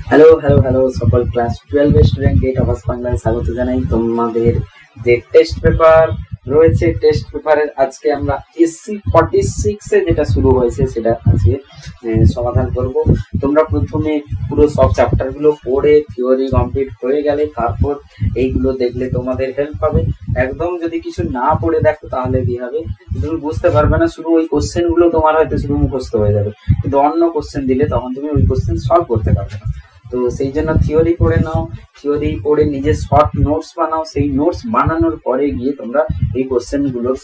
Hello hello hello সকল class 12 student gate of বাংলায় স্বাগত জানাই। তোমাদের যে টেস্ট পেপার রয়েছে, টেস্ট পেপারের আজকে আমরা এসসি 46 এ যেটা শুরু হয়েছে সেটা আজকে সমাধান করব। তোমরা প্রথমে পুরো সব চ্যাপ্টার গুলো পড়ে থিওরি কমপ্লিট হয়ে গেলে তারপর এইগুলো দেখলে তোমাদের হেল্প হবে। একদম যদি কিছু না পড়ে দেখো তাহলে কি হবে, তুমি বুঝতে পারবে না। শুধু ওই কোশ্চেন গুলো তোমার হয়তো শুধু মুখস্থ হয়ে যাবে, কিন্তু অন্য কোশ্চেন দিলে তখন তুমি ওই কোশ্চেন সলভ করতে পারবে না। তো সেই জন্য থিওরি পড়ে নাও, থিওরি পড়ে নিজে শর্ট নোটস বানাও। সেই নোটস বানানোর পরে গিয়ে তোমরা এই কোশ্চেন গুলোর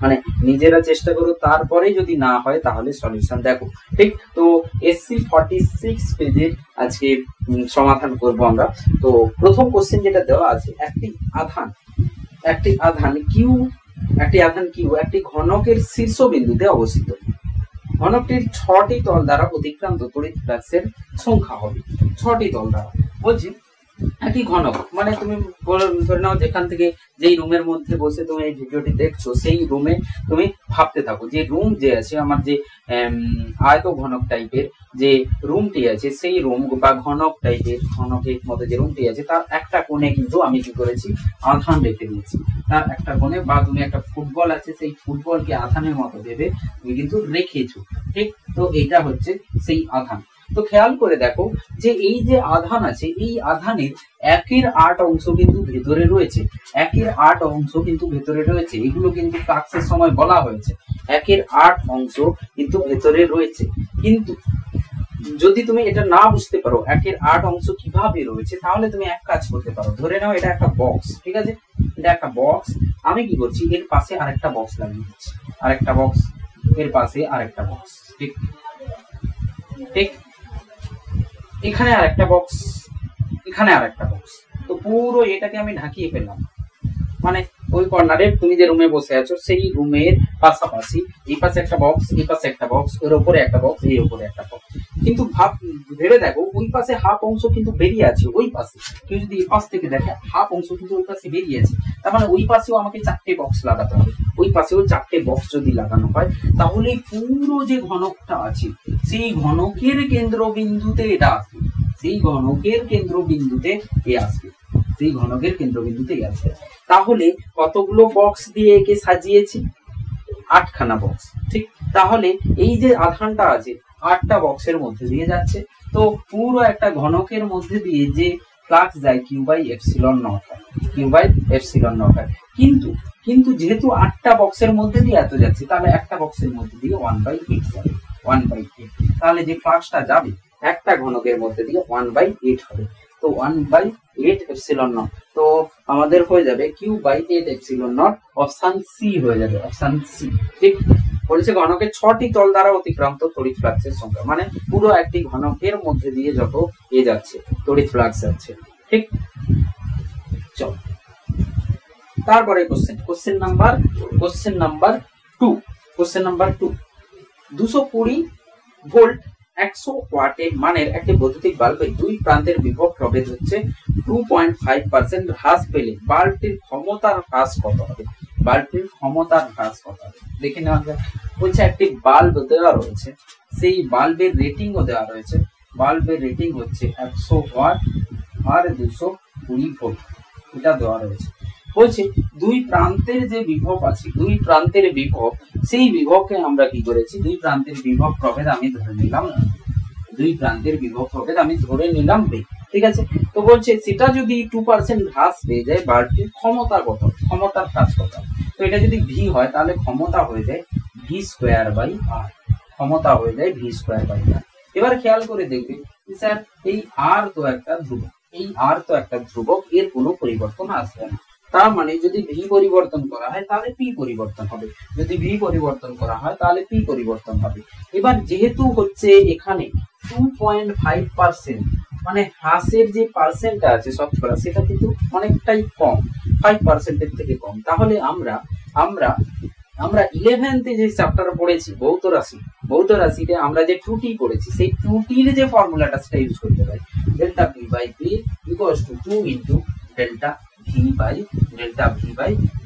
মানে নিজেরা চেষ্টা করো, তারপরে যদি না হয় তাহলে সলিউশন দেখো। ঠিক তো এসসি 46 পেজের আজকে সমাধান করব আমরা। তো প্রথম কোশ্চেন যেটা দেওয়া আছে, একটি আধান কিউ একটি ঘনকের শীর্ষবিন্দুতে অবস্থিত। ঘনকটির 6টি তল দ্বারা অতিক্রান্ত তড়িৎ ফ্লাক্সের সংখ্যা হবে। 6টি তল দ্বারা বলছি একটি ঘনক, মানে তুমি ধরে নাও যেখান থেকে যেই রুমের মধ্যে বসে তুমি এই ভিডিওটি দেখছো, সেই রুমে তুমি ভাবতে থাকো যে রুম যে আছে আমার, যে আয়ত ঘনক টাইপের যে রুমটি আছে, সেই রুম বা ঘনক টাইপের ঘনকের মধ্যে যে রুমটি আছে তার একটা কোণে কিন্তু আমি কি করেছি, আধান রেখে দিয়েছি। তার একটা কোণে, বা তুমি একটা ফুটবল আছে, সেই ফুটবলকে আধানের মতো ভেবে তুমি কিন্তু রেখেছো। ঠিক তো এইটা হচ্ছে সেই আধান। তো খেয়াল করে দেখো যে এই যে আধান আছে, এই আধানের 1/8 অংশ কিন্তু ভেতরে রয়েছে। 1/8 অংশ কিন্তু ভেতরে রয়েছে, এগুলো কিন্তু ফ্লাক্সের সময় বলা হয়েছে। 1/8 অংশ কিন্তু ভেতরে রয়েছে। কিন্তু যদি তুমি এটা না বুঝতে পারো 1/8 অংশ কিভাবে রয়েছে, তাহলে তুমি এক কাজ করতে পারো। ধরে নাও এটা একটা বক্স, ঠিক আছে, এটা একটা বক্স। আমি কি করছি, এর পাশে আরেকটা বক্স লাগিয়ে দিচ্ছি, আরেকটা বক্স, এর পাশে আরেকটা বক্স। ঠিক ঠিক এখানে আরেকটা বক্স, এখানে আরেকটা বক্স। তো পুরো এটাকে আমি ঢাকিয়ে ফেললাম। মানে ওই কর্নারে তুমি যে রুমে বসে আছো, সেই রুমের পাশাপাশি এই পাশে একটা বক্স, এই পাশে একটা বক্স, এর উপরে একটা বক্স, এই উপরে একটা বক্স। কিন্তু ভেবে দেখো, ওই পাশে হাফ অংশ কিন্তু বেরিয়ে আছে। ওই পাশে কেউ যদি এই পাশ থেকে দেখে, হাফ অংশ কিন্তু ওই পাশে বেরিয়ে আছে। তার মানে ওই পাশেও আমাকে 4টে বক্স লাগাতে হবে। ওই পাশেও 4টে বক্স যদি লাগানো হয়, তাহলে পুরো যে ঘনকটা আছে, সেই ঘনকের কেন্দ্রবিন্দুতে এটা আসবে। সেই ঘনকের কেন্দ্রবিন্দুতে এ আসবে, সেই ঘনকের কেন্দ্রবিন্দুতে আসবে। তাহলে কতগুলো বক্স দিয়ে একে সাজিয়েছি? 8খানা বক্স। ঠিক, তাহলে এই যে আধানটা আছে 8টা বক্সের মধ্যে দিয়ে যাচ্ছে। তো পুরো একটা ঘনকের মধ্যে দিয়ে যে ফ্লাক্স যায় Q/ε0 হয়, Q/ε0 হয়। কিন্তু যেহেতু 8টা বক্সের মধ্যে দিয়ে এত যাচ্ছে, তাহলে একটা বক্সের মধ্যে দিয়ে 1/8 যাবে, 1/8। তাহলে যে ফ্লাক্সটা যাবে একটা ঘনকের মধ্যে দিয়ে 1/8 হবে। তো 1/8ε0, তো আমাদের হয়ে যাবে Q/8ε0। অপশন সি হয়ে যাবে, অপশন সি। ঠিক বলেছে, ঘনকের 6টি তল দ্বারা অতিক্রান্ত তড়িৎ ফ্লাক্সের সংখ্যা, মানে পুরো একটি ঘনকের মধ্যে দিয়ে যত এ যাচ্ছে তড়িৎ ফ্লাক্স যাচ্ছে। ঠিক, চল তারপরে কোশ্চেন নাম্বার 2। 220 ভোল্ট 100 ওয়াটের মানের একটি বৈদ্যুতিক বাল্বের দুই প্রান্তের বিভব প্রভেদ হচ্ছে 2.5% হ্রাস পেলে বাল্বটির ক্ষমতার হ্রাস কত হবে? বাল্বটির ক্ষমতার হ্রাস কত হবে দেখে নেওয়া যাক। বলছে একটি বাল্ব দেওয়া রয়েছে, সেই বাল্বের রেটিংও দেওয়া রয়েছে। বাল্বের রেটিং হচ্ছে 100 ওয়াট আর 220 ভোল্ট, এটা দেওয়া রয়েছে। বলছে দুই প্রান্তের যে বিভব আছে, দুই প্রান্তের বিভব, সেই বিভবকে আমরা কি করেছি, দুই প্রান্তের বিভব প্রভেদ আমি ধরে নিলাম, দুই প্রান্তের বিভব প্রভেদ আমি ধরে নিলাম বে। ঠিক আছে, তো বলছে সেটা যদি 2% হ্রাস পেয়ে যায়, বাল্বটির ক্ষমতা কত, ক্ষমতার হ্রাস কত। তো এটা যদি ভি হয়, তাহলে ক্ষমতা হয়ে যায় V²/R, ক্ষমতা হয়ে যায় V²/R। এবার খেয়াল করে দেখবে স্যার, এই আর তো একটা ধ্রুবক, এই আর তো একটা ধ্রুবক, এর কোনো পরিবর্তন আসবে না। তার মানে যদি ভি পরিবর্তন করা হয় তাহলে পি পরিবর্তন হবে, যদি ভি পরিবর্তন করা হয় তাহলে পি পরিবর্তন হবে। এবার যেহেতু হচ্ছে এখানে 2.5%, মানে হ্রাসের যে পার্সেন্টটা আছে শতকরা, সেটা কিন্তু অনেকটাই কম, 5%-এর থেকে কম। তাহলে আমরা 11th যে চ্যাপ্টার পড়েছি ভৌত রাশিতে আমরা যে ত্রুটি পড়েছি, সেই ত্রুটির যে ফর্মুলাটা সেটা ইউজ করতে পারি। Delta V by P equals to 2 into delta V by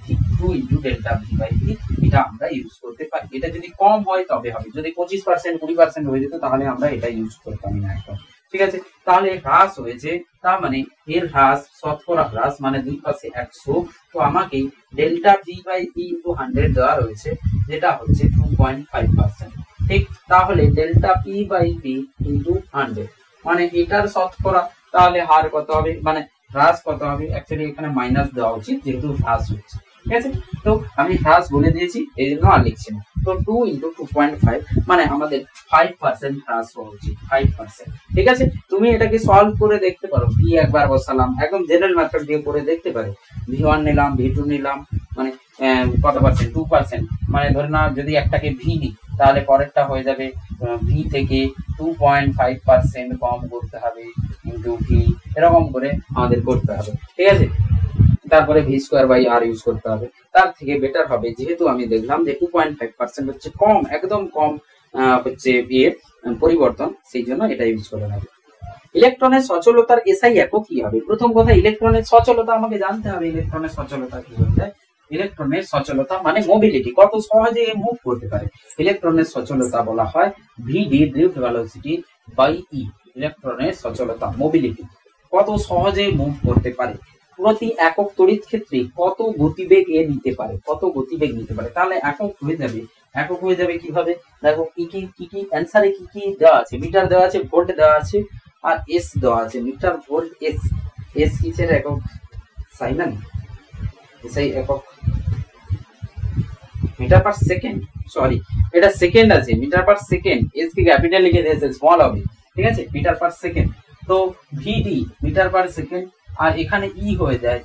V, 2 into delta V by V, এটা আমরা ইউজ করতে পারি। এটা যদি কম হয় তবে হবে, যদি 25% 20% হয়ে যেত তাহলে আমরা এটা ইউজ করতাম না এখন। ঠিক আছে, তাহলে হ্রাস হয়েছে, তার মানে এর হ্রাস, শতকরা হ্রাস মানে দুই পাশে 100। তো আমাকে delta P by P into 100 দেওয়া রয়েছে, যেটা হচ্ছে 2.5%। ঠিক, তাহলে delta P by P into 100 মানে এটার শতকরা, তাহলে হার কত হবে, মানে হ্রাস কত হবে, অ্যাকচুয়ালি এখানে মাইনাস দেওয়া উচিত যেহেতু হ্রাস হচ্ছে। ঠিক আছে, তো আমি হ্রাস বলে দিয়েছি এই জন্য আর লিখছি না। তো 2 ইন্টু 2.5 মানে আমাদের 5% হ্রাস হওয়া উচিত, 5%। ঠিক আছে, তুমি এটাকে সলভ করে দেখতে পারো, ভি একবার বসালাম, একদম জেনারেল মেথড দিয়ে করে দেখতে পারো। ভি1 নিলাম, ভি2 নিলাম, মানে কত পার্সেন্ট, 2%, মানে ধরে না যদি একটাকে ভি নিই তাহলে পরেরটা হয়ে যাবে ভি থেকে 2.5% কম করতে হবে ইন্টু ভি, এরকম করে আমাদের করতে হবে। ঠিক আছে, তারপরে V square by R use করতে হবে। তার থেকে বেটার হবে, যেহেতু আমি দেখলাম যে 2.5% হচ্ছে কম, একদম কম হচ্ছে এর পরিবর্তন, সেই জন্য এটা ইউজ করে নেবে। ইলেকট্রনের সচলতার এসআই একক কি হবে? প্রথম কথা, ইলেকট্রনের সচলতা আমাকে জানতে হবে। ইলেকট্রনের সচলতা কি হয়ে যায়? ইলেকট্রনের সচলতা মানে মোবিলিটি, কত সহজে মুভ করতে পারে। ইলেকট্রনের সচলতা বলা হয় ভিডি, ড্রিফট ভেলোসিটি বাই ই। ইলেকট্রনের সচলতা, মোবিলিটি, কত সহজে মুভ করতে পারে, প্রতি একক তড়িৎ ক্ষেত্রে কত গতিবেগ এ নিতে পারে, কত গতিবেগ নিতে পারে। তাহলে একক হয়ে যাবে, একক হয়ে যাবে কিভাবে, দেখো কি কি অ্যানসারে কি কি দেওয়া আছে, মিটার দেওয়া আছে, ভোল্ট দেওয়া আছে, আর এস দেওয়া আছে, মিটার, ভোল্ট, এস। এস কিসের একক? সাইন, এসআই একক মিটার পার সেকেন্ড, সরি এটা সেকেন্ড আছে, মিটার পার সেকেন্ড, এস কে ক্যাপিটাল লিখে দিয়েছে, স্মল হবে। ঠিক আছে, মিটার পার সেকেন্ড, তো ভিডি মিটার পার সেকেন্ড, আর এখানে ই হয়ে যায়,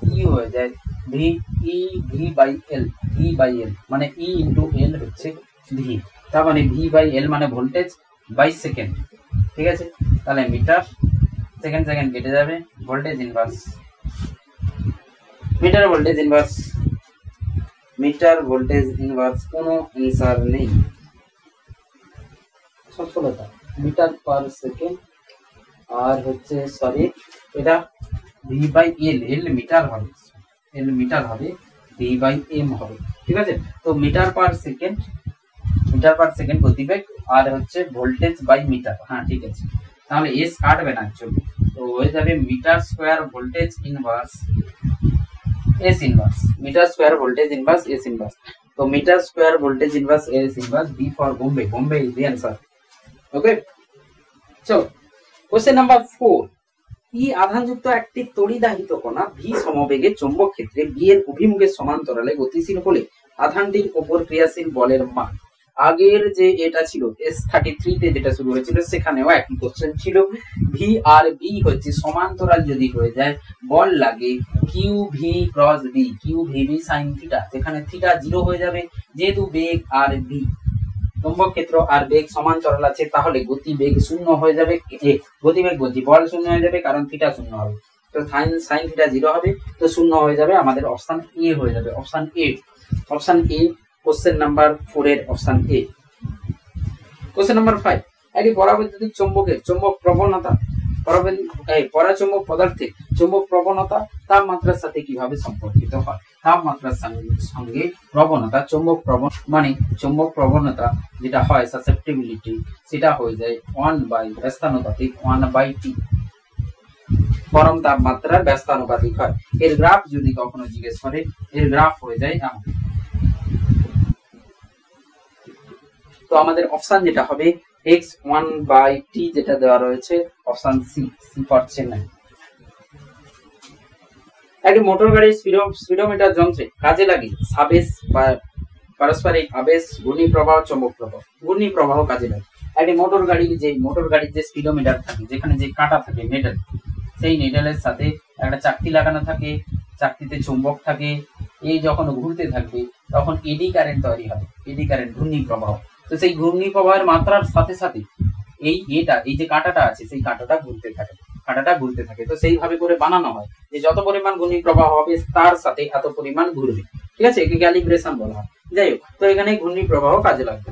V, E V by L, E by L মানে ই ইন্টু এল হচ্ছে ভি, তার মানে ভি বাই এল মানে ভোল্টেজ বাই সেকেন্ড। ঠিক আছে, তাহলে মিটার, সেকেন্ড সেকেন্ড কেটে যাবে, voltage inverse, metre voltage inverse, metre voltage inverse, কোনো অ্যান্সার নেই। সফলতা মিটার পার সেকেন্ড, আর হচ্ছে সরি এটা V by L, L metre হবে, এল মিটার হবে, ভি বাই এম হবে। ঠিক আছে, তো metre per second, metre per second গতিবেগ, আর হচ্ছে ভোল্টেজ বাই মিটার। হ্যাঁ ঠিক আছে, তাহলে এস কাটবে না অ্যাকচুয়ালি, তো হয়ে যাবে metre square voltage inverse S inverse, metre square voltage inverse S inverse. তো metre square voltage inverse S inverse, B for Bombay, Bombay is the answer. Okay, চলো কোশ্চেন নাম্বার 4। ই আধানযুক্ত একটি তড়িদাহিত কণা ভি সমবেগে চৌম্বক ক্ষেত্রে বি এর অভিমুখের সমান্তরালে গতিশীল হলে আধানটির উপর ক্রিয়াশীল বলের মান। আগের যে এটা ছিল S33 তে যেটা শুরু হয়েছিল সেখানেও একই কোশ্চেন ছিল। ভি আর বি হচ্ছে সমান্তরাল যদি হয়ে যায়, বল লাগে Q V cross B, Q V B sine theta, যেখানে থিটা 0 হয়ে যাবে, যেহেতু বেগ আর বি চৌম্বক ক্ষেত্র আর বেগ সমান্তরাল আছে, তাহলে গতিবেগ শূন্য হয়ে যাবে, গতিবেগ বলছি বল শূন্য হয়ে যাবে, কারণ থিটা শূন্য হবে, তো সাইন থিটা 0 হবে, তো শূন্য হয়ে যাবে, আমাদের অপশন এ হয়ে যাবে, option A, option A question number 4 এর অপশন এ। Question number 5। একটি পরাবৈদ্যুতিক চৌম্বকের চৌম্বক প্রবণতা, পরাচৌম্বক পদার্থে চৌম্বক প্রবণতা তাপমাত্রার সাথে কিভাবে সম্পর্কিত হয়? তাপমাত্রার সঙ্গে প্রবণতা, চৌম্বক মানে চৌম্বক প্রবণতা যেটা হয় সাসেপ্টিবিলিটি, সেটা হয়ে যায় 1 বাই ব্যস্তানুপাতিক 1 বাই টি, গরম তাপমাত্রার ব্যস্তানুপাতিক হয়। এর গ্রাফ যদি কখনো জিজ্ঞেস করে, এর গ্রাফ হয়ে যায় এমন। তো আমাদের অপশন যেটা হবে x1 বাই t যেটা দেওয়া রয়েছে, option C, C for Chennai. একটি মোটর গাড়ির স্পিডোমিটার যন্ত্রে কাজে লাগে সাবেশ বা পারস্পরিক আবেশ, ঘূর্ণি প্রবাহ, চৌম্বক প্রবাহ। ঘূর্ণি প্রবাহ কাজে লাগে। একটি মোটর গাড়ির যে স্পিডোমিটার থাকে, যেখানে যে কাঁটা থাকে নেডেল, সেই নেডেলের সাথে একটা চাকতি লাগানো থাকে, চাকতিতে চুম্বক থাকে, এই যখন ঘুরতে থাকবে তখন এডি কারেন্ট তৈরি হবে, এডি কারেন্ট, ঘূর্ণি প্রবাহ। তো সেই ঘূর্ণি প্রবাহের মাত্রার সাথে সাথে এই যে কাঁটাটা আছে সেই কাঁটাটা ঘুরতে থাকে, তো সেইভাবে করে বানানো হয় যে যত পরিমাণ ঘূর্ণি প্রবাহ হবে তার সাথে এত পরিমাণ ঘুরবে। ঠিক আছে, একে ক্যালিব্রেশন বলা হয়। যাই হোক, তো এখানে ঘূর্ণি প্রবাহ কাজে লাগবে।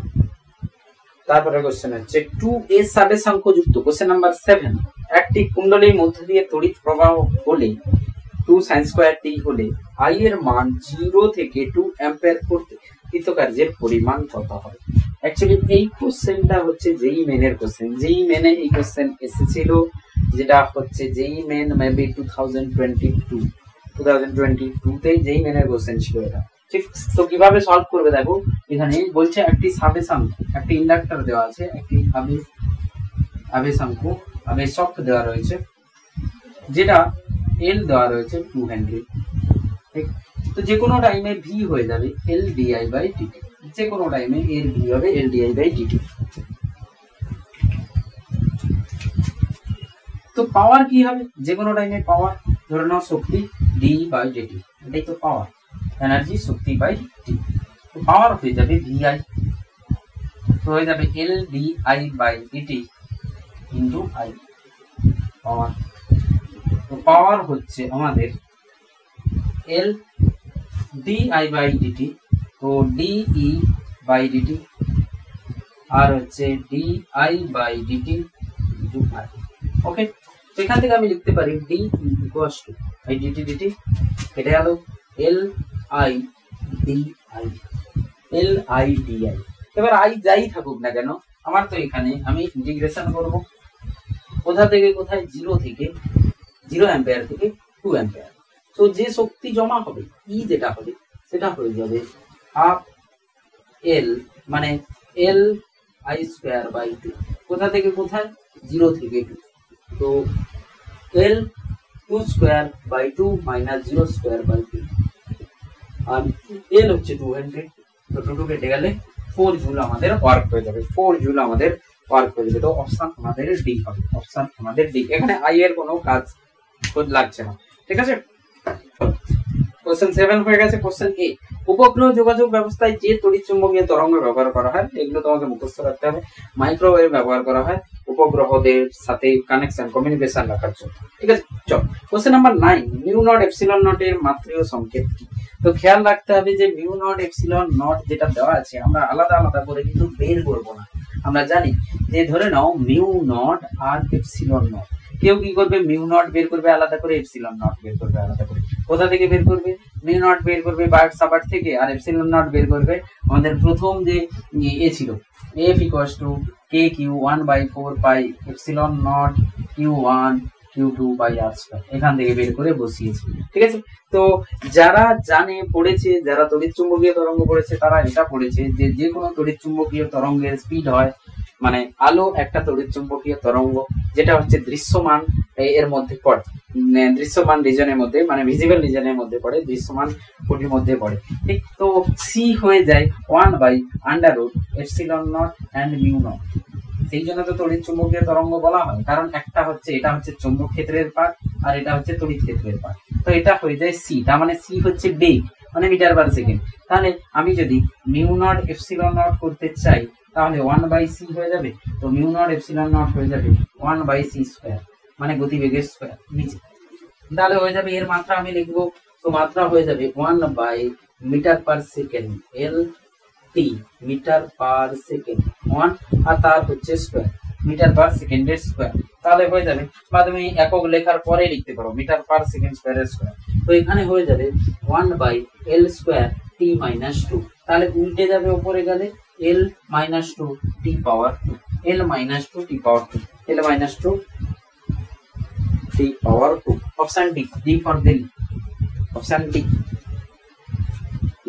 তারপরে কোশ্চেন হচ্ছে 2a সাবেশাঙ্কযুক্ত, কোশ্চেন নাম্বার 7। একটি কুণ্ডলীর মধ্য দিয়ে তড়িৎ প্রবাহ হলে 2 sin স্কয়ার t হলে I এর মান 0 থেকে 2 অ্যাম্পিয়ার করতে কৃতকার্যের পরিমাণ কত হবে? অ্যাকচুয়ালি এই কোশ্চেনটা হচ্ছে যেই মেনের কোশ্চেন, যেই মেনে এই কোশ্চেন এসেছিল, যেটা হচ্ছে যেই মেন মেবি 2022 যেই মেনের কোশ্চেন ছিল এটা, ঠিক। তো কিভাবে সলভ করবে দেখো, এখানে বলছে একটি সাবেসাঙ্ক, একটি ইন্ডাক্টর দেওয়া আছে, একটি আবেশক দেওয়া রয়েছে, যেটা এল দেওয়া রয়েছে 2 হেনরি, ঠিক। তো যে কোনো টাইমে ভি হয়ে যাবে এল ডিআই বাই ডিটি, যে কোনো টাইমে এর ভি হবে এল ডিআই বাই ডিটি। তো পাওয়ার কি হবে, যে কোনো টাইমে পাওয়ার, ধরে নাও শক্তি ডি বাই ডিটি, এটাই তো পাওয়ার, এনার্জি শক্তি বাই টি। তো পাওয়ার হয়ে যাবে ভিআই, তো হয়ে যাবে L D I by DT into I, power. তো পাওয়ার হচ্ছে আমাদের L D I by DT, তো ডিই বাই ডিটি, আর হচ্ছে D I by DT into I. Okay, তো এখান থেকে আমি লিখতে পারি D equals to I DT DT, এটা হলো L I D I, L I D I. এবার আই যাই থাকুক না কেন, আমার তো এখানে আমি ইন্টিগ্রেশন করব কোথা থেকে কোথায়, 0 থেকে 0 অ্যাম্পিয়ার থেকে 2 অ্যাম্পিয়ার। তো যে শক্তি জমা হবে ই যেটা হবে সেটা হয়ে যাবে হাফ এল, মানে এল আই স্কোয়ার বাই 2, কোথা থেকে কোথায়, 0 থেকে 2, তো L 2 square by 2 minus 0 square by 2, আর এল হচ্ছে 2 হেনরি, তো 2 কেটে গেলে 4 জুল আমাদের ওয়ার্ক হয়ে যাবে, 4 জুল আমাদের ওয়ার্ক হয়ে যাবে। তো অপশন আমাদের ডি হবে, অপশন আমাদের ডি। এখানে আই এর কোনো কাজ লাগছে না, ঠিক আছে। কোশ্চেন 7 হয়ে গেছে। কোশ্চেন এ, উপগ্রহ যোগাযোগ ব্যবস্থায় যে তড়িৎ চুম্বকীয় তরঙ্গ ব্যবহার করা হয়, এগুলো তোমাকে মুখস্থ রাখতে হবে। মাইক্রোওয়েভ ব্যবহার করা হয় উপগ্রহদের সাথে কানেকশন, কমিউনিকেশন রাখার জন্য, ঠিক আছে। চল, question number 9, mu not epsilon not এর মাত্রীয় সংকেত কি? তো খেয়াল রাখতে হবে যে মিউ নট এপসিলন নট যেটা দেওয়া আছে, আমরা আলাদা আলাদা করে কিন্তু বের করবো না। আমরা জানি যে ধরে নাও mu not R epsilon not, কেউ কি করবে, মিউ নট বের করবে আলাদা করে, এপসিলন নট বের করবে আলাদা করে। কোথা থেকে বের করবে, মিউ নট বের করবে বায়োট সাভার্ট থেকে, আর এপসিলন নট বের করবে আমাদের প্রথম যে এ ছিল, F equals to K Q 1/4 pi epsilon nought Q1 Q2 by R square, এখান থেকে বের করে বসিয়েছি, ঠিক আছে। তো যারা জানে, পড়েছে, যারা তড়িৎ চুম্বকীয় তরঙ্গ পড়েছে তারা এটা পড়েছে যে যে কোনো তড়িৎ চুম্বকীয় তরঙ্গের স্পিড হয়, মানে আলো একটা তড়িৎ চুম্বকীয় তরঙ্গ যেটা হচ্ছে দৃশ্যমান এর মধ্যে পড়ে, দৃশ্যমান রিজনের মধ্যে, মানে ভিজিবল রিজনের মধ্যে পড়ে, দৃশ্যমান কোটির মধ্যে পড়ে, ঠিক। তো সি হয়ে যায় 1/√ε0 অ্যান্ড মিউ নট। সেই জন্য তো তড়িৎ চুম্বকীয় তরঙ্গ বলা হয়, কারণ একটা হচ্ছে, এটা হচ্ছে চৌম্বক ক্ষেত্রের পার্ট আর এটা হচ্ছে তড়িৎ ক্ষেত্রের পার্ট। তো এটা হয়ে যায় সি, তার মানে সি হচ্ছে বেগ, মানে মিটার পার সেকেন্ড। তাহলে আমি যদি মিউ নট এপসিলন নট করতে চাই তাহলে 1/c হয়ে যাবে, তো মিউ নট এপসিলন নট হয়ে যাবে 1/c স্কয়ার, মানে গতিবেগের স্কয়ার নিচে। তাহলে হয়ে যাবে এর মাত্রা আমি লিখবো, তো মাত্রা হয়ে যাবে 1/মিটার পার সেকেন্ড, এল টি মিটার পার সেকেন্ড 1, আর তার হচ্ছে স্কয়ার, মিটার পার সেকেন্ডের স্কয়ার। তাহলে হয়ে যাবে, বা তুমি একক লেখার পরে লিখতে পারো মিটার পার সেকেন্ড স্কয়ারের স্কয়ার। তো এখানে হয়ে যাবে 1/l স্কয়ার t মাইনাস 2, তাহলে উল্টে যাবে উপরে গেলে l minus 2 t power 2, l minus 2 t power 2, l minus 2 t power 2। Option D, D for Delhi, option D.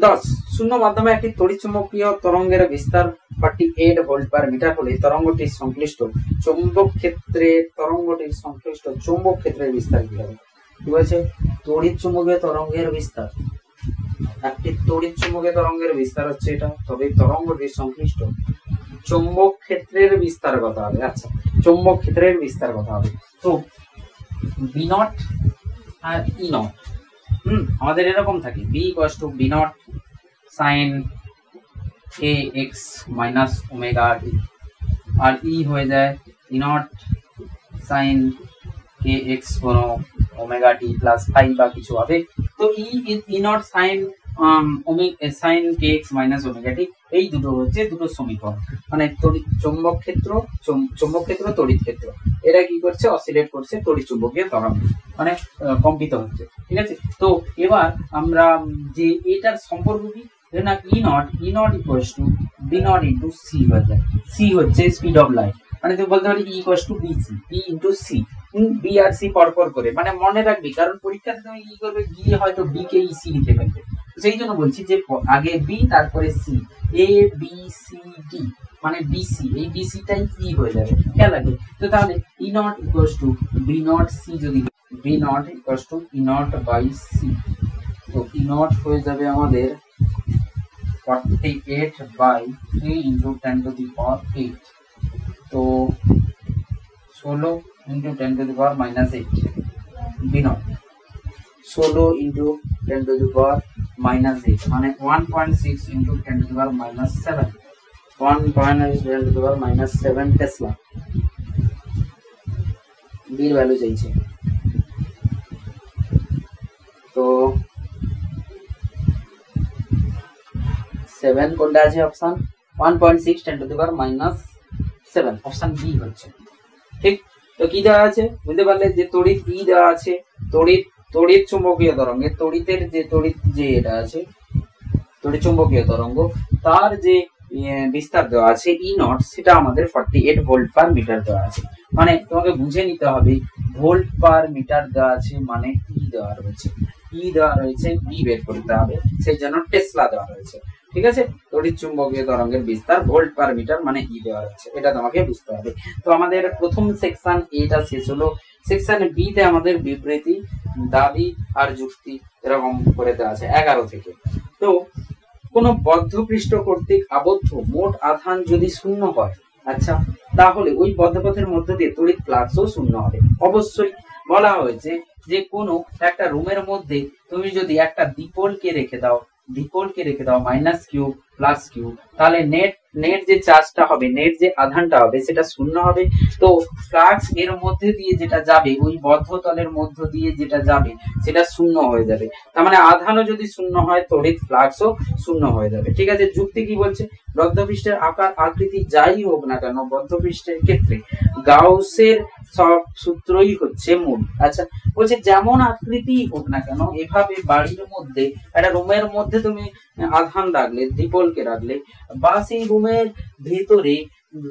10, শূন্য মাধ্যমে একটি তড়িৎচুম্বকীয় তরঙ্গের বিস্তার 48 ভোল্ট পার মিটার হলে তরঙ্গটির সংশ্লিষ্ট চৌম্বক ক্ষেত্রের বিস্তার কি হবে? কি বলছে? তড়িৎচুম্বকীয় তরঙ্গের বিস্তার, একটি তড়িৎচুম্বকীয় তরঙ্গের বিস্তার হচ্ছে এটা, তবে তরঙ্গটির সংশ্লিষ্ট চৌম্বক ক্ষেত্রের বিস্তার কত হবে? আচ্ছা, চৌম্বক ক্ষেত্রের বিস্তার কত হবে? তো বি নট আর ই নট, আমাদের এরকম থাকে, B equals to B naught sine A X minus omega T, আর ই হয়ে যায় E naught sine K X কোনো ওমেগা টি প্লাস ফাই বা কিছু হবে। তো E naught sine sine K X minus omega T, এই দুটো হচ্ছে দুটো সমীকরণ, মানে চৌম্বক ক্ষেত্র, তড়িৎ ক্ষেত্র, এরা কি করছে? অসিলেট করছে তড়িৎ চুম্বকীয় তরঙ্গ, মানে কম্পিত হচ্ছে, ঠিক আছে। তো এবার আমরা যে এটার সম্পর্ক কি, না E naught equals to B naught into C হয়ে যায়। সি হচ্ছে স্পিড অফ লাইট, মানে তুমি বলতে পারি E equals to BC, B into C, B আর সি পরপর করে, মানে মনে রাখবি, কারণ পরীক্ষাতে তুমি কি করবে, গিয়ে হয়তো বি কে ই সি লিখে ফেলবে। সেই জন্য বলছি যে আগে বি তারপরে C, A B C D, মানে বিসি, এই বিসিটাই ই হয়ে যাবে, খেয়াল রাখবে। তো তাহলে E naught equals to B naught C, যদি B naught equals to E naught by C, তো ই নট হয়ে যাবে আমাদের 48 by 3 into 10 to the power 8, তো 16 into 10 to the power minus 8, B naught 16 into 10 to the power minus 8, মানে 1.6 into 10 to the power minus 7, 1.10 to the power minus 7 tesla. বির value চাইছে, তো 7 কোনটা আছে option 1.6 10 to the power minus 7, option B হচ্ছে ঠিক। তো কি দেওয়া আছে বুঝতে পারলে, যে তড়িৎ ই দেওয়া আছে, তড়িৎ চুম্বকীয় তরঙ্গের তড়িতের যে এটা আছে, তড়িৎ চুম্বকীয় তরঙ্গ, তার যে বিস্তার দেওয়া আছে ই নট, সেটা আমাদের 48 ভোল্ট পার মিটার দেওয়া আছে। মানে তোমাকে বুঝে নিতে হবে ভোল্ট পার মিটার দেওয়া আছে, মানে ই দেওয়া রয়েছে, ই দেওয়া রয়েছে, বি বের করতে হবে, সেই জন্য টেসলা দেওয়া রয়েছে, ঠিক আছে। তড়িৎ চুম্বকীয় তরঙ্গের বিস্তার ভোল্ট পার মিটার, মানে ই দেওয়া রয়েছে, এটা তোমাকে বুঝতে হবে। তো আমাদের প্রথম সেকশন এটা শেষ হলো। সেকশন বি তে আমাদের বিবৃতি, দাবি আর যুক্তি এরকম করে দেওয়া আছে 11 থেকে। তো কোন বদ্ধ পৃষ্ঠ কর্তৃক আবদ্ধ মোট আধান যদি শূন্য হয়, আচ্ছা, তাহলে ওই বদ্ধপথের মধ্য দিয়ে তড়িৎ ফ্লাক্সও শূন্য হবে। অবশ্যই বলা হয়েছে যে কোনো একটা রুমের মধ্যে তুমি যদি একটা দ্বিপোলকে রেখে দাও মাইনাস কিউ প্লাস কিউ, তাহলে নেট যে চার্জটা হবে, নেট যে আধানটা হবে সেটা শূন্য হবে। তো ফ্লাক্স এর মধ্যে দিয়ে যেটা যাবে, ওই বদ্ধতলের মধ্য দিয়ে যেটা যাবে সেটা শূন্য হয়ে যাবে। তার মানে আধানও যদি শূন্য হয়, তড়িৎ ফ্লাক্সও শূন্য হয়ে যাবে, ঠিক আছে। যুক্তি কি বলছে, বদ্ধপৃষ্ঠের আকার আকৃতি যাই হোক না কেন, বদ্ধপৃষ্ঠের ক্ষেত্রে গাউসের সব সূত্রই হচ্ছে মূল। আচ্ছা, বলছে যেমন আকৃতি হোক না কেন, এভাবে বাড়ির মধ্যে, একটা রুমের মধ্যে তুমি আধান রাখলে, দ্বিপলকে রাখলে, বা সেই রুমের ভেতরে,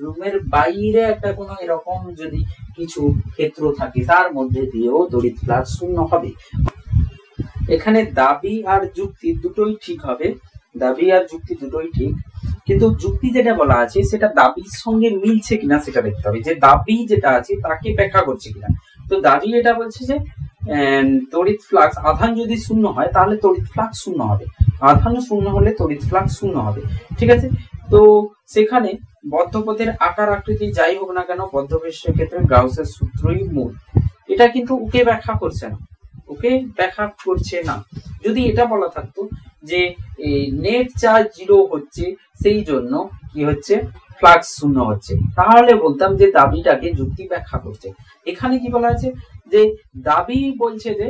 রুমের বাইরে একটা কোনো এরকম যদি কিছু ক্ষেত্র থাকে, তার মধ্যে দিয়েও তড়িৎ ফ্লাক্স শূন্য হবে। এখানে দাবি আর যুক্তি দুটোই ঠিক হবে, দাবি আর যুক্তি দুটোই ঠিক, কিন্তু যুক্তি যেটা বলা আছে সেটা দাবির সঙ্গে মিলছে কিনা সেটা দেখতে হবে, যে দাবি যেটা আছে তাকে ব্যাখ্যা করছে কিনা। তো দাবি এটা বলছে যে তড়িৎ ফ্লাক্স, আধান যদি শূন্য হয় তাহলে তড়িৎ ফ্লাক্স শূন্য হবে, আধান শূন্য হলে তড়িৎ ফ্লাক্স শূন্য হবে, ঠিক আছে। তো সেখানে বদ্ধপথের আকার আকৃতি যাই হোক না কেন, বদ্ধপৃষ্ঠের ক্ষেত্রে গাউসের সূত্রই মূল। এটা কিন্তু ওকে ব্যাখ্যা করছে না, যদি এটা বলা থাকতো যে নেট চার্জ 0 হচ্ছে, সেই জন্য কি হচ্ছে, ফ্লাক্স শূন্য হচ্ছে, তাহলে বলতাম যে দাবিটাকে যুক্তি ব্যাখ্যা করছে। এখানে কি বলা আছে, যে দাবি বলছে যে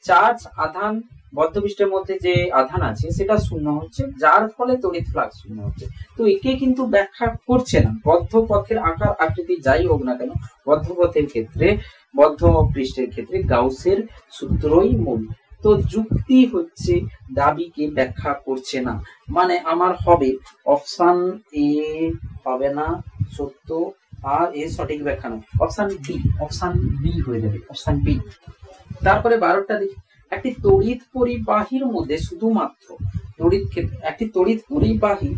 চার্জ আধান, বদ্ধপৃষ্ঠের মধ্যে যে আধান আছে সেটা শূন্য হচ্ছে, যার ফলে তড়িৎ ফ্লাক্স শূন্য হচ্ছে। তো একে কিন্তু ব্যাখ্যা করছে না। বদ্ধপথের আকার আকৃতি যাই হোক না কেন, বদ্ধপথের ক্ষেত্রে, বদ্ধ পৃষ্ঠের ক্ষেত্রে গাউসের সূত্রই মূল। তো যুক্তি হচ্ছে দাবিকে ব্যাখ্যা করছে না, মানে আমার হবে অপশন এ হবে না সত্য, আর এ সঠিক ব্যাখ্যা নয়, অপশন বি হয়ে যাবে, অপশন বি। তারপরে 12টা দেখি, একটি তড়িৎ পরিবাহীর মধ্যে শুধুমাত্র একটি তড়িৎ পরিবাহী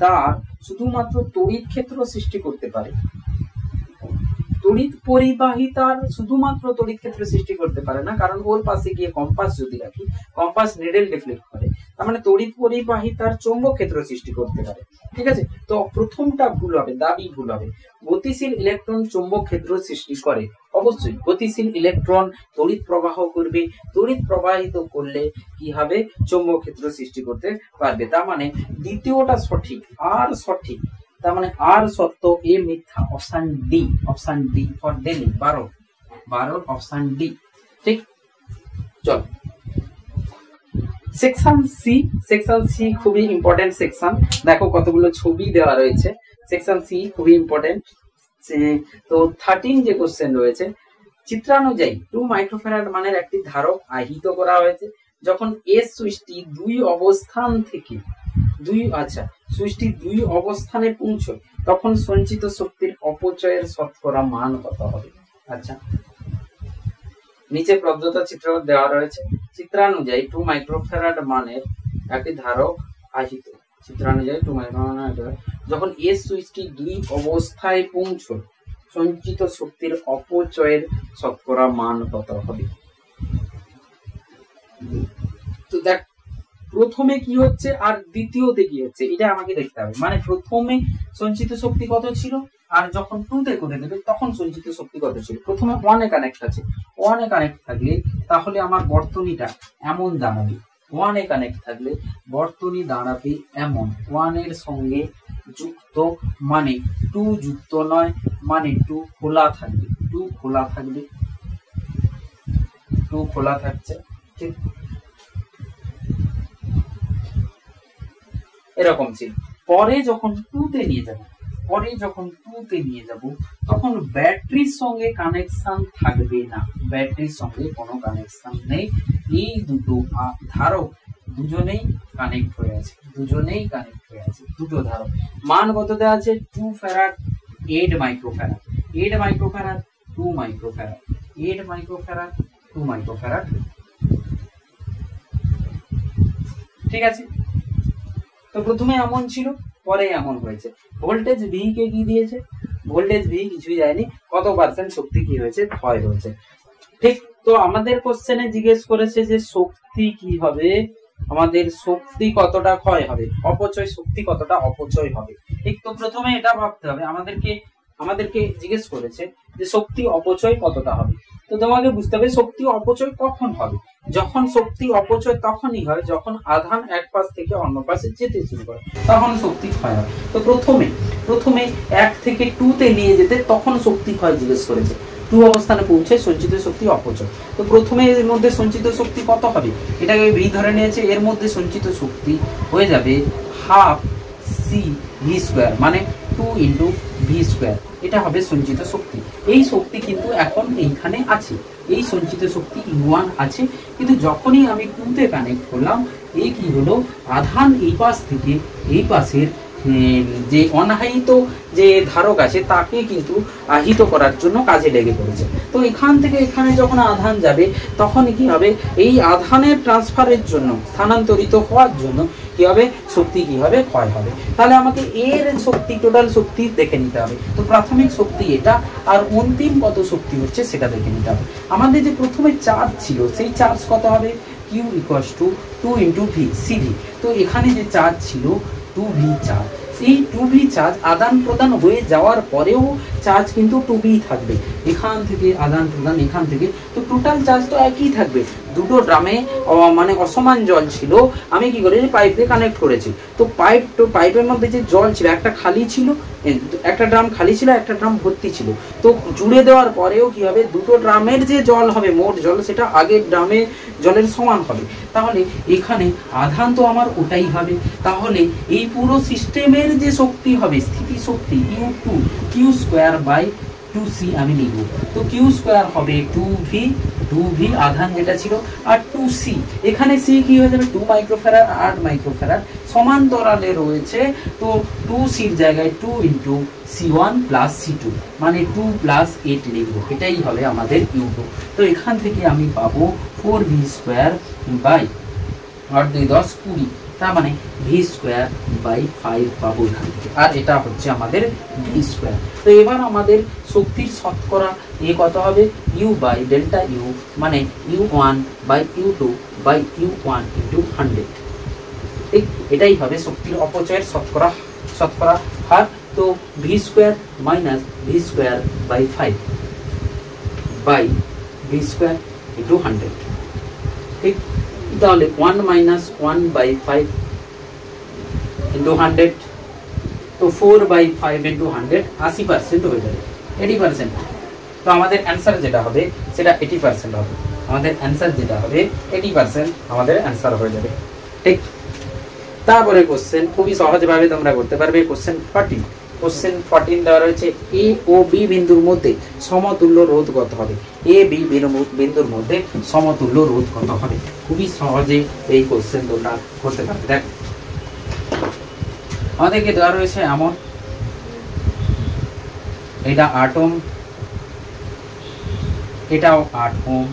তার শুধুমাত্র তড়িৎ ক্ষেত্র সৃষ্টি করতে পারে। তড়িৎ পরিবাহী তার শুধুমাত্র তড়িৎ ক্ষেত্র সৃষ্টি করতে পারে না, কারণ ওর পাশে গিয়ে কম্পাস যদি রাখি, কম্পাস নিডেল ডিফ্লেক্ট করে, তার মানে তড়িৎ পরিবাহী তার চৌম্বক ক্ষেত্র সৃষ্টি করতে পারে, ঠিক আছে। তো প্রথমটা ভুল হবে, দাবি ভুল হবে। গতিশীল ইলেকট্রন চৌম্বক ক্ষেত্র সৃষ্টি করে, অবশ্যই গতিশীল ইলেকট্রন তড়িৎ প্রবাহ করবে, তড়িৎ প্রবাহিত করলে কি হবে, চৌম্বক ক্ষেত্র সৃষ্টি করতে পারবে। তার মানে দ্বিতীয়টা সঠিক, আর সঠিক, তার মানে আর সত্য, এ মিথ্যা, option D for Delhi. 12 option D ঠিক। চল সেকশন সি খুবই ইম্পর্টেন্ট সেকশন, দেখো কতগুলো ছবি দেওয়া রয়েছে। সেকশন সি খুবই ইম্পর্টেন্ট। তো 13 যে কোশ্চেন রয়েছে, চিত্রানুযায়ী 2 মাইক্রোফ্যারাড মানের একটি ধারক আহিত করা হয়েছে, যখন এস সুইচটি 2 অবস্থান থেকে দুই, আচ্ছা, সুইচটি 2 অবস্থানে পৌঁছয় তখন সঞ্চিত শক্তির অপচয়ের শতকরা মান কত হবে? আচ্ছা, নিচে প্রদত্ত চিত্র দেওয়া রয়েছে। চিত্রানুযায়ী 2 মাইক্রোফ্যারাড মানের একটি ধারক আহিত। চিত্রানুযায়ী 2 মাইক্রোফ্যারাড যখন এস সুইচটি 2 অবস্থায় পৌঁছয় সঞ্চিত শক্তির অপচয়ের শতকরা মান কত হবে? তো দেখ, প্রথমে কি হচ্ছে আর দ্বিতীয়তে কি হচ্ছে এটা আমাকে দেখতে হবে। মানে প্রথমে সঞ্চিত শক্তি কত ছিল আর যখন 2 তে করে দেবে তখন সঞ্চিত শক্তি কত ছিল। প্রথমে 1 এ কানেক্ট আছে, 1 এ কানেক্ট থাকলে তাহলে আমার বর্তনীটা এমন দাঁড়াবে। 1 এ কানেক্ট থাকলে বর্তনী দাঁড়াবে এমন, 1 এর সঙ্গে যুক্ত মানে 2 যুক্ত নয়, মানে 2 খোলা থাকবে, 2 খোলা থাকবে, 2 খোলা থাকছে, ঠিক এরকম ছিল। পরে যখন 2 তে নিয়ে যাব, তখন ব্যাটারির সঙ্গে কানেকশন থাকবে না, ব্যাটারির সঙ্গে কোনো কানেকশন নেই। এই দুটো ধারক দুজনেই কানেক্ট হয়ে আছে, দুটো ধারক। মান কত দেওয়া আছে? 2 farad 8 microfarad, 8 microfarad 2 microfarad, 8 microfarad 2 microfarad, ঠিক আছে। তো প্রথমে এমন ছিল, পরে এমন হয়েছে। ভোল্টেজ ভি কে কি দিয়েছে? ভোল্টেজ ভি কিছুই যায়নি, কত পার্সেন্ট শক্তি কি হয়েছে? ক্ষয় হয়েছে, ঠিক। তো আমাদের কোশ্চেনে জিজ্ঞেস করেছে যে শক্তি কি হবে, আমাদের শক্তি কতটা ক্ষয় হবে, অপচয় শক্তি কতটা অপচয় হবে, ঠিক। তো প্রথমে এটা ভাবতে হবে, আমাদেরকে জিজ্ঞেস করেছে যে শক্তি অপচয় কতটা হবে। তো তোমাকে বুঝতে হবে শক্তি অপচয় কখন হবে। যখন শক্তি অপচয় তখনই হয় যখন আধান এক পাশ থেকে অন্য পাশে যেতে শুরু করে, তখন শক্তি ক্ষয় হয়। তো প্রথমে 1 থেকে 2 তে নিয়ে যেতে তখন শক্তি ক্ষয় জিজ্ঞেস করেছে। 2 অবস্থানে পৌঁছে সঞ্চিত শক্তি অপচয়। তো প্রথমে এর মধ্যে সঞ্চিত শক্তি কত হবে, এটাকে ভি ধরে নিয়েছে। এর মধ্যে সঞ্চিত শক্তি হয়ে যাবে হাফ সি ভি স্কোয়ার, মানে 2 ইন্টু ভি স্কোয়ার, এটা হবে সঞ্চিত শক্তি। এই শক্তি কিন্তু এখন এইখানে আছে, এই সঞ্চিত শক্তি U1 আছে। কিন্তু যখনই আমি 2 তে কানেক্ট করলাম, এই কি হলো, আধান এই পাশ থেকে এই পাশের যে অনাহিত যে ধারক আছে তাকে কিন্তু আহিত করার জন্য কাজে লেগে পড়েছে। তো এখান থেকে এখানে যখন আধান যাবে তখন কি হবে, এই আধানের ট্রান্সফারের জন্য, স্থানান্তরিত হওয়ার জন্য কি হবে, শক্তি কি হবে, ক্ষয় হবে। তাহলে আমাকে এর শক্তি, টোটাল শক্তি দেখে নিতে হবে। তো প্রাথমিক শক্তি এটা, আর অন্তিম কত শক্তি হচ্ছে সেটা দেখে নিতে হবে। আমাদের যে প্রথমে চার্জ ছিল সেই চার্জ কত হবে, Q equals to 2 into V CV. তো এখানে যে চার্জ ছিল 2V চার্জ, সেই 2V চার্জ আদান প্রদান হয়ে যাওয়ার পরেও চার্জ কিন্তু 2V থাকবে। এখান থেকে আদান প্রদান, এখান থেকে, তো টোটাল চার্জ তো একই থাকবে। দুটো ড্রামে মানে অসমান জল ছিল, আমি কি করেছি, পাইপ দিয়ে কানেক্ট করেছি। তো পাইপের মধ্যে যে জল ছিল, একটা খালি ছিল, একটা ড্রাম খালি ছিল, একটা ড্রাম ভর্তি ছিল। তো জুড়ে দেওয়ার পরেও কি হবে, দুটো ড্রামের যে জল হবে, মোট জল, সেটা আগের ড্রামে জলের সমান হবে। তাহলে এখানে আধান তো আমার ওটাই হবে। তাহলে এই পুরো সিস্টেমের যে শক্তি হবে, স্থিতি শক্তি U2 Q square by 2C আমি লিখব। তো Q স্কোয়ার হবে 2V আধান যেটা ছিল, আর 2C, এখানে C কি হয়ে যাবে, 2 মাইক্রোফ্যারাড 8 মাইক্রোফ্যারাড সমান্তরালে রয়েছে। তো 2C-র জায়গায় 2 ইন্টু C1 প্লাস C2, মানে 2 প্লাস 8 লিখবো, এটাই হবে আমাদের U2। তো এখান থেকে আমি পাবো 4V স্কোয়ার বাই 8 2 10 20, তার মানে ভি স্কোয়ার বাই 5 পাবো এখান থেকে, আর এটা হচ্ছে আমাদের ভি স্কোয়ার। তো এবার আমাদের শক্তির শতকরা এ কত হবে, ইউ বাই ডেল্টা ইউ, মানে U1 by U2 by U1 into 100, ঠিক। এটাই হবে শক্তির অপচয়ের শতকরা হার। তো V square minus V square by 5 by V square into 100, ঠিক। তাহলে 1 মাইনাস 1 বাই 5 ইন্টু 100, তো 4 বাই 5 ইন্টু 100, 80% হয়ে যাবে, 80%। তো আমাদের অ্যান্সার যেটা হবে সেটা 80% হবে। আমাদের অ্যান্সার যেটা হবে 80% আমাদের অ্যান্সার হয়ে যাবে, ঠিক। তারপরে কোশ্চেন খুবই সহজভাবে তোমরা করতে পারবে। কোশ্চেন 14 দেওয়া রয়েছে, এ ও বি বিন্দুর মধ্যে সমতুল্য রোধ কত হবে। এ বি বিন্দুর মধ্যে সমতুল্য রোধ কত হবে। খুবই সহজে এই কোশ্চেন তোমরা করতে পারবে। দেখ আমাদেরকে দেওয়া রয়েছে এমন, এটা 8 ওহম, এটাও 8 ওহম।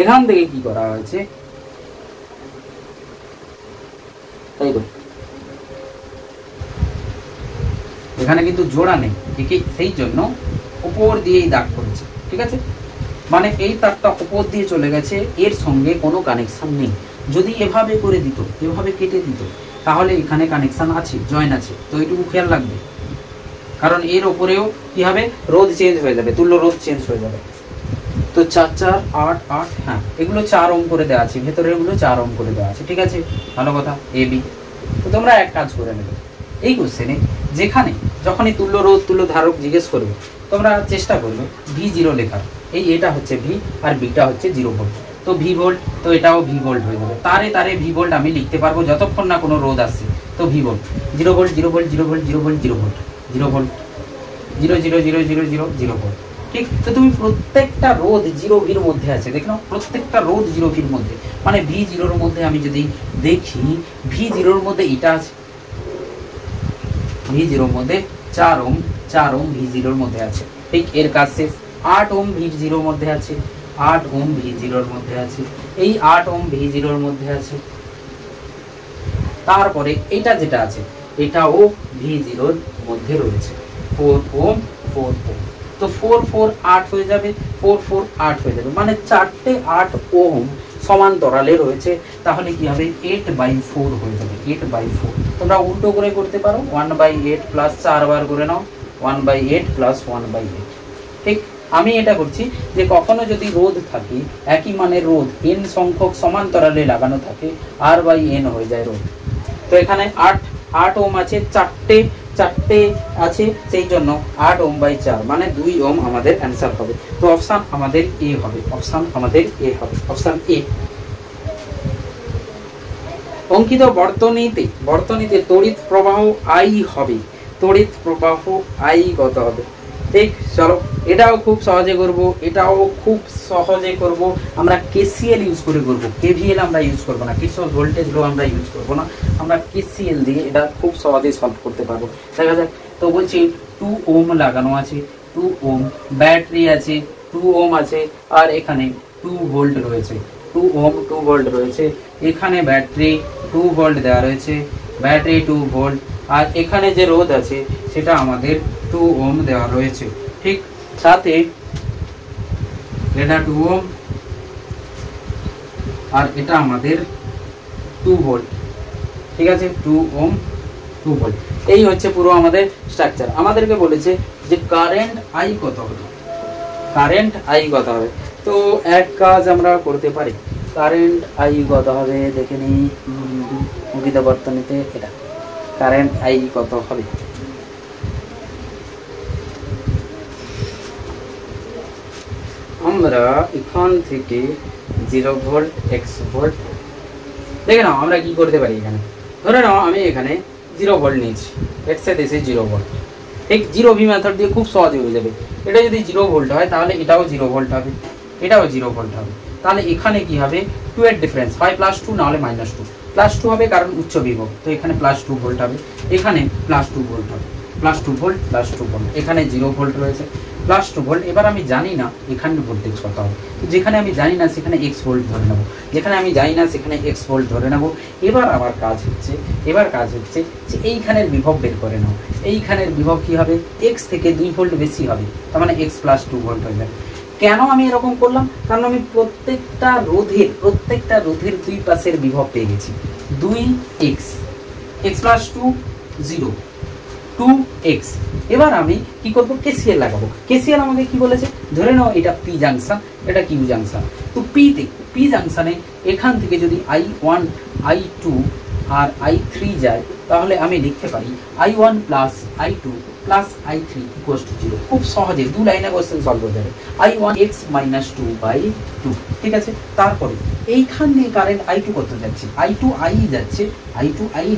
এখান থেকে কি করা হয়েছে, তাই তো এখানে কিন্তু জোড়া নেই, সেই জন্য উপর দিয়েই দাগ করেছে, ঠিক আছে। মানে এই তারটা উপর দিয়ে চলে গেছে, এর সঙ্গে কোনো কানেকশন নেই। যদি এভাবে করে দিত, এভাবে কেটে দিত, তাহলে এখানে কানেকশন আছে, জয়েন আছে, তো এইটুকু খেয়াল রাখবে। কারণ এর ওপরেও কি হবে, রোধ চেঞ্জ হয়ে যাবে, তুল্য রোধ চেঞ্জ হয়ে যাবে। তো 4 4 8 8, হ্যাঁ এগুলো 4 ওহম করে দেওয়া আছে, ভেতরে এগুলো 4 ওহম করে দেওয়া আছে, ঠিক আছে, ভালো কথা। এ বি, তো তোমরা এক কাজ করে নেবে, এই কোশ্চেনে যেখানে যখনই তুল্য রোধ তুল্য ধারক জিজ্ঞেস করবে, তোমরা চেষ্টা করবে V0 লেখার। এটা হচ্ছে ভি আর বিটা হচ্ছে 0 ভোল্ট, তো ভি ভোল্ট, তো এটাও ভি ভোল্ট হয়ে যাবে। তারে তারে ভি ভোল্ট আমি লিখতে পারবো যতক্ষণ না কোনো রোধ আসছে, তো V volt 0 volt 0 volt 0 volt 0 volt 0 volt 0 volt 0 0 0 0 0 0 volt, ঠিক। তো তুমি প্রত্যেকটা রোধ 0 ভির মধ্যে আছে, দেখো প্রত্যেকটা রোধ 0 ভির মধ্যে, মানে V0 এর মধ্যে আমি যদি দেখি, V0 এর মধ্যে এটা আছে, V0 এর মধ্যে 4 ওহম, 4 ওহম V0 এর মধ্যে আছে, ঠিক। এর কাজ শেষ। 8 ওহম V0 এর মধ্যে আছে, 8 ওহম V0 এর মধ্যে আছে, এই 8 ওহম V0 এর মধ্যে আছে। তারপরে এটা যেটা আছে, এটাও V0 এর মধ্যে রয়েছে, 4 ওহম 4 ওহম, তো 4 4 8 হয়ে যাবে, 4 4 8 হয়ে যাবে, মানে 4টে 8 ওহম সমান্তরালে রয়েছে। তাহলে কি হবে, 8/4 হয়ে যাবে, 8/4। তোমরা উল্টো করে করতে পারো, 1/8 প্লাস 4 বার করে নাও, 1/8 প্লাস 1/8, ঠিক। আমি এটা করছি যে কখনো যদি রোধ থাকে, একই মানের রোধ n সংখ্যক সমান্তরালে লাগানো থাকে, R/n হয়ে যায় রোধ। তো এখানে 8 ওহম আছে, চারটে আছে, সেই জন্য 8 ওহম/4 মানে 2 ওহম আমাদের অ্যান্সার হবে। তো অপশন আমাদের এ হবে, অপশন আমাদের এ হবে, অপশন এ। অঙ্কিত বর্তনীতে তড়িৎ প্রবাহ I হবে, তড়িৎ প্রবাহ I কত হবে, ঠিক। চলো এটাও খুব সহজে করব, এটাও খুব সহজে করব। আমরা KCL ইউজ করে করব, KVL আমরা ইউজ করব না, কিরচফ ভোল্টেজ ল আমরা ইউজ করব না, আমরা KCL দিয়ে এটা খুব সহজে সলভ করতে পারবো। দেখা যাক। তো বলছি 2 ওহম লাগানো আছে, 2 ওহম, ব্যাটারি আছে 2 ওহম আছে, আর এখানে 2 ভোল্ট রয়েছে, 2 ওহম 2 ভোল্ট রয়েছে, এখানে ব্যাটারি 2 ভোল্ট দেওয়া রয়েছে, ব্যাটারি 2 ভোল্ট, আর এখানে যে রোধ আছে সেটা আমাদের 2 ওহম দেওয়া রয়েছে, ঠিক। সাথে এটা 2 ওহম আর এটা আমাদের 2 ভোল্ট, ঠিক আছে, 2 ওহম 2 ভোল্ট। এই হচ্ছে পুরো আমাদের স্ট্রাকচার। আমাদেরকে বলেছে যে কারেন্ট I কত হবে, কারেন্ট I কত হবে। তো এক কাজ আমরা করতে পারি, কারেন্ট I কত হবে দেখে নিই, অঙ্কিত বর্তনীতে এটা কারেন্ট I কত হবে। আমরা এখান থেকে 0 ভোল্ট x ভোল্ট দেখে নাও, আমরা কি করতে পারি, এখানে ধরে নাও আমি এখানে 0 ভোল্ট নিয়েছি, x এ দিয়েছি 0 ভোল্ট, ঠিক। 0 ভি মেথড দিয়ে খুব সহজে হয়ে যাবে। এটা যদি 0 ভোল্ট হয় তাহলে এটাও 0 ভোল্ট হবে, এটাও 0 ভোল্ট হবে। তাহলে এখানে কি হবে, 2 এর ডিফারেন্স, হয় +2 না হলে -2, +2 হবে কারণ উচ্চ বিভব, তো এখানে +2 ভোল্ট হবে, এখানে +2 ভোল্ট হবে, +2 ভোল্ট +2 ভোল্ট, এখানে 0 ভোল্ট রয়েছে, +2 ভোল্ট। এবার আমি জানি না এখানে ভোল্টেজ কত হবে, তো যেখানে আমি জানি না সেখানে x ভোল্ট ধরে নেব, যেখানে আমি জানি না সেখানে x ভোল্ট ধরে নেব। এবার আমার কাজ হচ্ছে যে এইখানের বিভব বের করে নাও। এইখানের বিভব কি হবে, x থেকে 2 ভোল্ট বেশি হবে, তার মানে x +2 ভোল্ট হয়ে যাবে। কেন আমি এরকম করলাম, কারণ আমি প্রত্যেকটা রোধের দুই পাশের বিভব পেয়ে গেছি, 2x, x +2 0, 2x। এবার আমি কি করব, KCL লাগাবো। KCL আমাকে কি বলেছে, ধরে নাও এটা P জাংশন, এটা Q জাংশন। তো P জাংশনে এখান থেকে যদি I1 I2 আর I3 যায়, তাহলে আমি লিখতে পারি I1 plus I2 plus I3 = 0। খুব সহজে 2 লাইনে কোশ্চেন সলভ হয়ে যাবে, I1 x - 2/2, ঠিক আছে। তারপরে এইখান দিয়ে কারেন্ট I2 কত যাচ্ছে, I2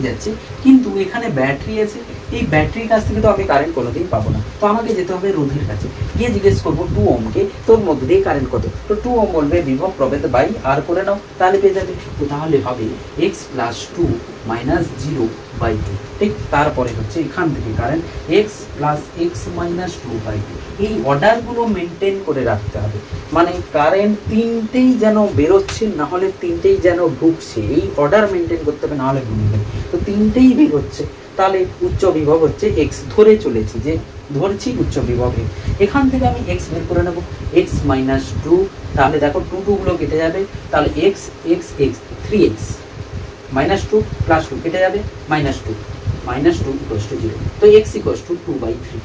যাচ্ছে, কিন্তু এখানে ব্যাটারি আছে, এই ব্যাটারির কাছ থেকে তো আমি কারেন্ট কোনোদিন পাবো না, তো আমাকে যেতে হবে রোধের কাছে, গিয়ে জিজ্ঞেস করবো 2 ওহমকে তোর মধ্যে দিয়ে কারেন্ট কত, তো 2 ওহম বলবে বিভব প্রভেদ বাই আর করে নাও, তাহলে পেয়ে যাবে। তো তাহলে হবে x প্লাস 2 মাইনাস 0/2। ঠিক, তারপরে হচ্ছে এখান থেকে current x plus x minus 2/2। এই অর্ডারগুলো মেনটেন করে রাখতে হবে, মানে কারেন্ট তিনটেই যেন বেরোচ্ছে, না হলে তিনটেই যেন ঢুকছে, এই অর্ডার মেনটেন করতে হবে, না হলে ভুলে যাবে। তো তিনটেই বেরোচ্ছে, তাহলে উচ্চ বিভব হচ্ছে x, ধরে চলেছি যে ধরছি উচ্চ বিভব x। এখান থেকে আমি x বের করে নেব, x মাইনাস 2, তাহলে দেখো 2 2 গুলো কেটে যাবে, তাহলে x x x 3x minus 2 plus 2 কেটে যাবে, মাইনাস 2 ইকুয়ালস টু 0। তো x ইকুয়ালস টু 2/3।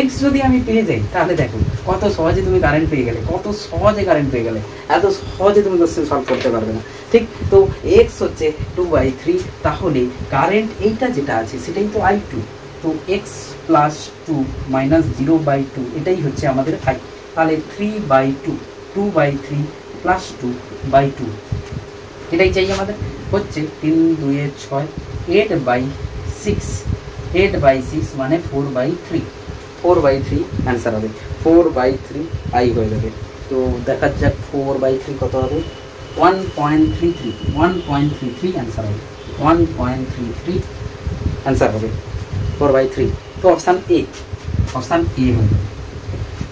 x যদি আমি পেয়ে যাই তাহলে দেখো কত সহজে তুমি কারেন্ট পেয়ে গেলে, কত সহজে কারেন্ট পেয়ে গেলে, এত সহজে তুমি কোশ্চেন সলভ করতে পারবে না। ঠিক, তো x হচ্ছে 2/3, তাহলে কারেন্ট এইটা যেটা আছে সেটাই তো I2। তো x প্লাস 2 মাইনাস 0/2 এটাই হচ্ছে আমাদের I, তাহলে 3/2, 2/3 প্লাস 2/2 এটাই চাই আমাদের। হচ্ছে 3 2 6, 8/6 মানে 4/3, 4/3 অ্যান্সার হবে, 4/3 I হয়ে যাবে। তো দেখা যাক 4/3 কত হবে, 1.33 অ্যান্সার হবে, 1.33 অ্যান্সার হবে 4/3। তো অপশান এ হবে।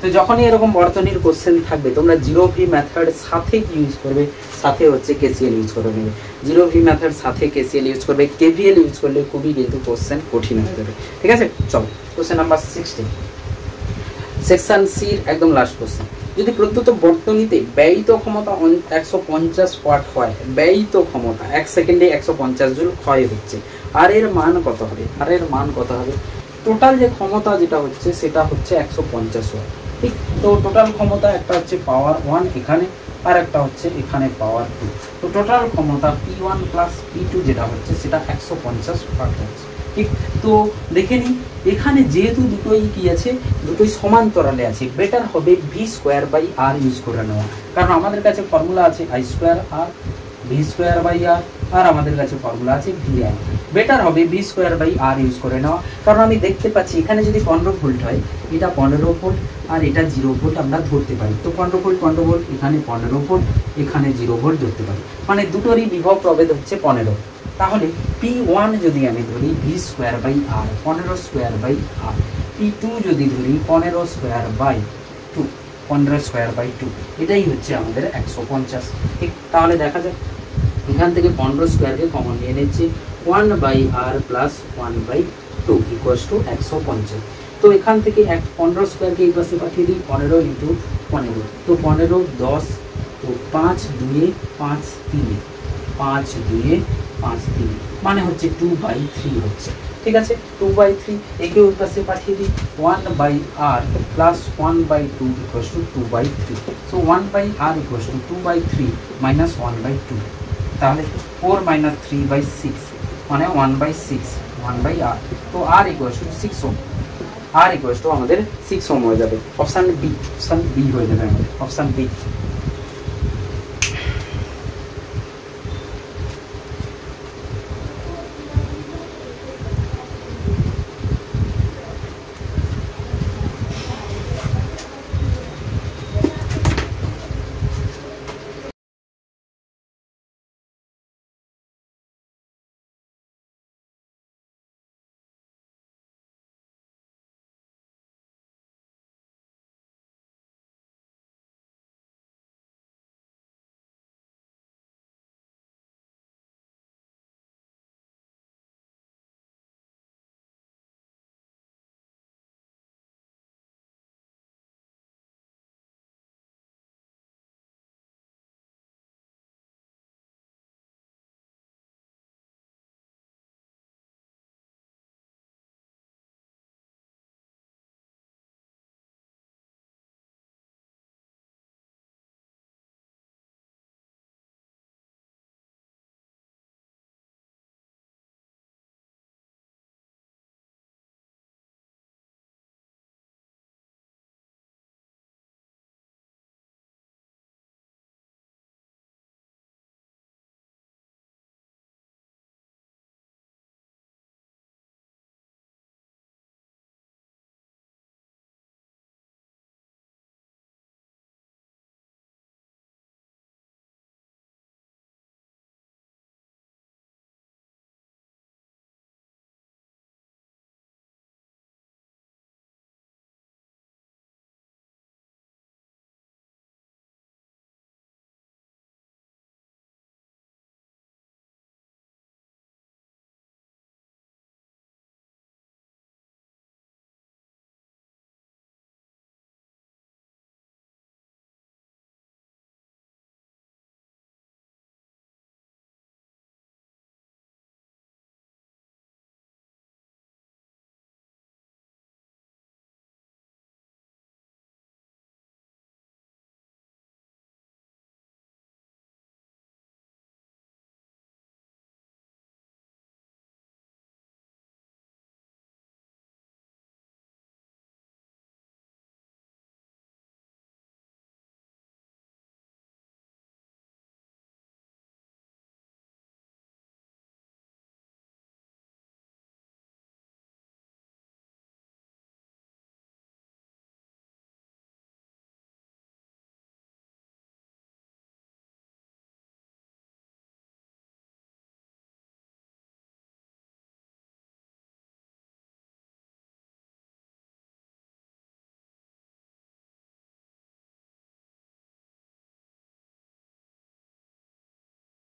তো যখনই এরকম বর্তনীর কোশ্চেন থাকবে তোমরা জিরো ভি মেথড সাথে কি ইউজ করবে, সাথে হচ্ছে কেসিএল ইউজ করে নেবে। জিরো ভি মেথড সাথে কেসিএল ইউজ করবে, কেভিএল ইউজ করলে খুবই কিন্তু কোশ্চেন কঠিন হয়ে যাবে। ঠিক আছে, চলো কোশ্চেন নাম্বার 16, সেকশন সির একদম লাস্ট কোশ্চেন। যদি প্রদত্ত বর্তনীতে ব্যয়িত ক্ষমতা 150 ওয়াট হয়, ব্যয়িত ক্ষমতা 1 সেকেন্ডে 150 জুল ক্ষয় হচ্ছে, আর এর মান কত হবে? টোটাল যে ক্ষমতা যেটা হচ্ছে সেটা হচ্ছে 150 ওয়াট। ঠিক, তো টোটাল ক্ষমতা একটা হচ্ছে পাওয়ার 1 এখানে, আর একটা হচ্ছে এখানে পাওয়ার 2। তো টোটাল ক্ষমতা P1 প্লাস P2 যেটা হচ্ছে সেটা 150 ওয়াট হচ্ছে। ঠিক, তো দেখে নিই এখানে যেহেতু দুটোই কি আছে, দুটোই সমান্তরালে আছে, বেটার হবে v²/r ইউজ করে নেওয়া, কারণ আমাদের কাছে ফর্মুলা আছে I²R, v²/r, আর আমাদের কাছে ফর্মুলা আছে vi। বেটার হবে v²/r ইউজ করে নেওয়া, কারণ আমি দেখতে পাচ্ছি এখানে যদি 15 ভোল্ট হয়, এটা 15 ভোল্ট আর এটা 0 ভোল্ট আমরা ধরতে পারি। তো 15 ভোল্ট, এখানে 15 ভোল্ট, এখানে 0 ভোল্ট ধরতে পারি, মানে দুটোরই বিভব প্রভেদ হচ্ছে 15। তাহলে P1 যদি আমি ধরি v²/r, 15²/r, P2 যদি ধরি 15²/2, 15²/2, এটাই হচ্ছে আমাদের 150। ঠিক, তাহলে দেখা যাক এখান থেকে 15² কমন নিয়ে নিচ্ছি, 1/r প্লাস 1/2 ইকুয়ালস টু 150। তো এখান থেকে 15² এই পাশে পাঠিয়ে দিই, 15 ইন্টু 15, তো 15 10, তো 5 2 5 3, 5 2 5 3 মানে হচ্ছে 2/3 হচ্ছে। ঠিক আছে, 2/3 একে ওই পাশে পাঠিয়ে দিই, 1/r plus 1/2 equals to 2/3। So 1/r equals to 2/3 minus 1/2, তাহলে 4 মাইনাস 3/6 মানে 1/6, 1/r। তো r equals to 6 ohm, r equals to আমাদের 6 ওহম হয়ে যাবে। অপশান বি হয়ে যাবে আমাদের, অপশান বি